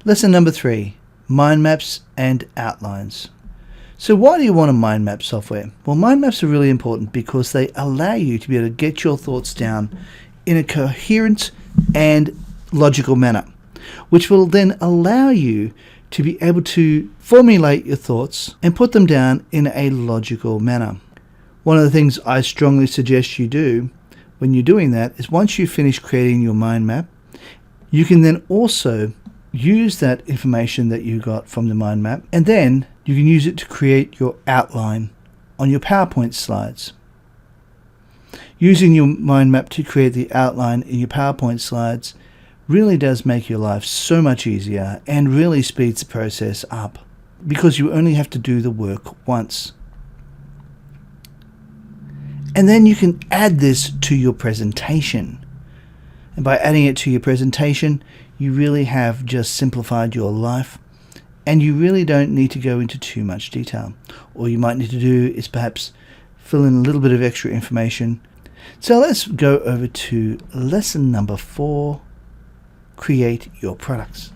Lesson number 3, mind maps and outlines. So why do you want a mind map software? Well, mind maps are really important because they allow you to be able to get your thoughts down in a coherent and logical manner, which will then allow you to be able to formulate your thoughts and put them down in a logical manner. One of the things I strongly suggest you do when you're doing that is once you finish creating your mind map, you can then also use that information that you got from the mind map, and then you can use it to create your outline on your PowerPoint slides. Using your mind map to create the outline in your PowerPoint slides really does make your life so much easier and really speeds the process up because you only have to do the work once. And then you can add this to your presentation. And by adding it to your presentation, you really have just simplified your life, and you really don't need to go into too much detail. All you might need to do is perhaps fill in a little bit of extra information. So let's go over to lesson number 4, create your products.